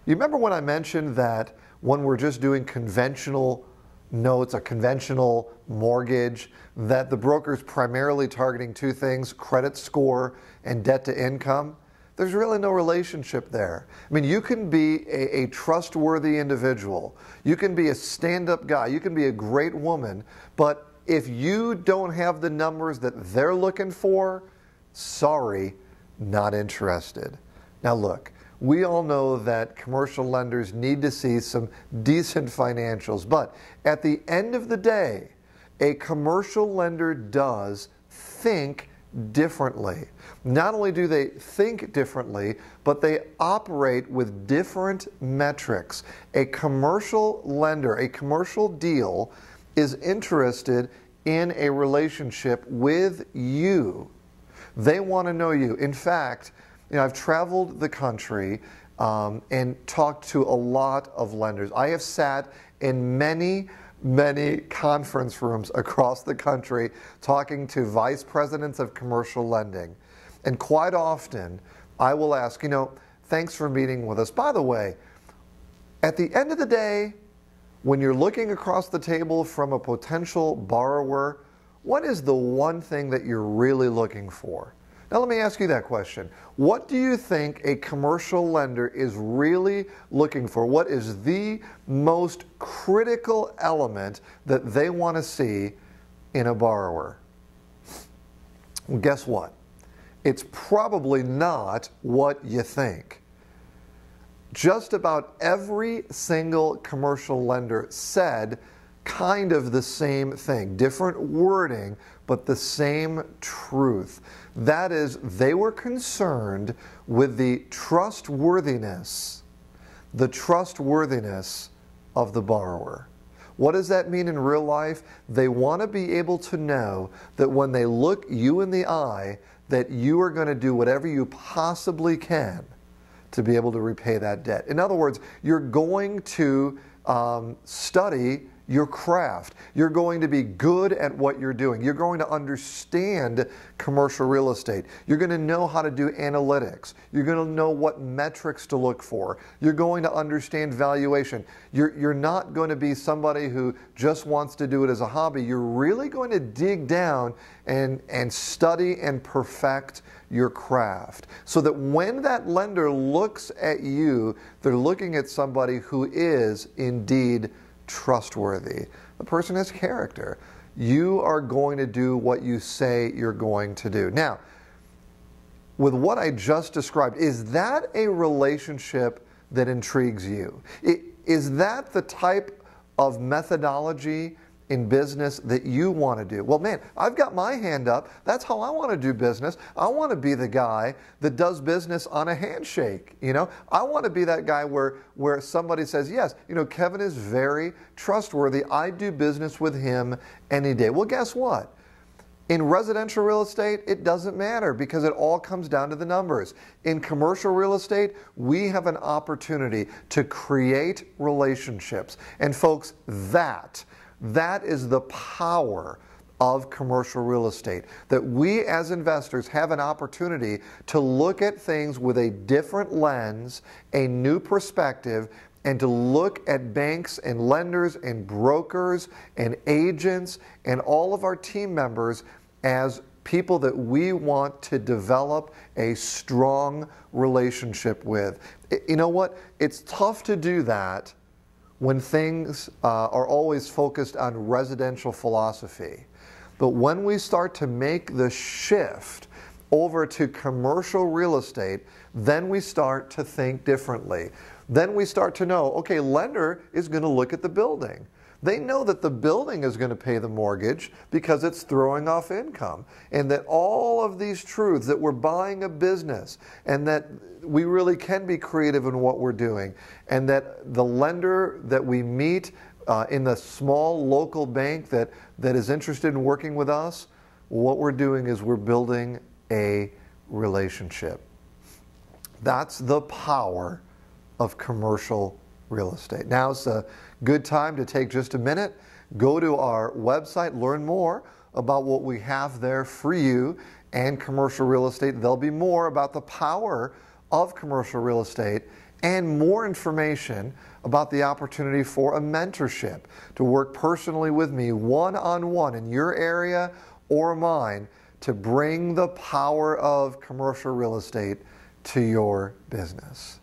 You remember when I mentioned that when we're just doing conventional notes, a conventional mortgage, that the broker's primarily targeting two things, credit score and debt to income? There's really no relationship there. I mean, you can be a trustworthy individual. You can be a stand-up guy. You can be a great woman. But if you don't have the numbers that they're looking for, sorry, not interested. Now look, we all know that commercial lenders need to see some decent financials. But at the end of the day, a commercial lender does think differently. Not only do they think differently, but they operate with different metrics. A commercial lender, a commercial deal, is interested in a relationship with you. They want to know you. In fact, I've traveled the country and talked to a lot of lenders. I have sat in many conference rooms across the country talking to vice presidents of commercial lending. And quite often, I will ask, thanks for meeting with us. By the way, at the end of the day, when you're looking across the table from a potential borrower, what is the one thing that you're really looking for? Now let me ask you that question. What do you think a commercial lender is really looking for? What is the most critical element that they want to see in a borrower? Well, guess what? It's probably not what you think. Just about every single commercial lender said kind of the same thing, different wording, but the same truth. That is, they were concerned with the trustworthiness of the borrower. What does that mean in real life? They want to be able to know that when they look you in the eye, that you are going to do whatever you possibly can to be able to repay that debt. In other words, you're going to study your craft. You're going to be good at what you're doing. You're going to understand commercial real estate. You're going to know how to do analytics. You're going to know what metrics to look for. You're going to understand valuation. You're not going to be somebody who just wants to do it as a hobby. You're really going to dig down and study and perfect your craft, so that when that lender looks at you, they're looking at somebody who is indeed trustworthy. The person has character. You are going to do what you say you're going to do. Now, with what I just described, is that a relationship that intrigues you? Is that the type of methodology in business that you want to do? Well, man, I've got my hand up. That's how I want to do business. I want to be the guy that does business on a handshake. I want to be that guy where somebody says, yes, Kevin is very trustworthy. I do business with him any day. Well, guess what? In residential real estate, it doesn't matter because it all comes down to the numbers. In commercial real estate, we have an opportunity to create relationships. And folks, that is the power of commercial real estate, that we as investors have an opportunity to look at things with a different lens, a new perspective, and to look at banks and lenders and brokers and agents and all of our team members as people that we want to develop a strong relationship with. You know what? It's tough to do that when things are always focused on residential philosophy. But when we start to make the shift over to commercial real estate, then we start to think differently. Then we start to know, okay, lender is going to look at the building. They know that the building is going to pay the mortgage because it's throwing off income. And that all of these truths, that we're buying a business and that we really can be creative in what we're doing, and that the lender that we meet in the small local bank that is interested in working with us, what we're doing is we're building a relationship. That's the power of commercial real estate. Now it's a good time to take just a minute, go to our website, learn more about what we have there for you and commercial real estate. There'll be more about the power of commercial real estate and more information about the opportunity for a mentorship to work personally with me one-on-one in your area or mine to bring the power of commercial real estate to your business.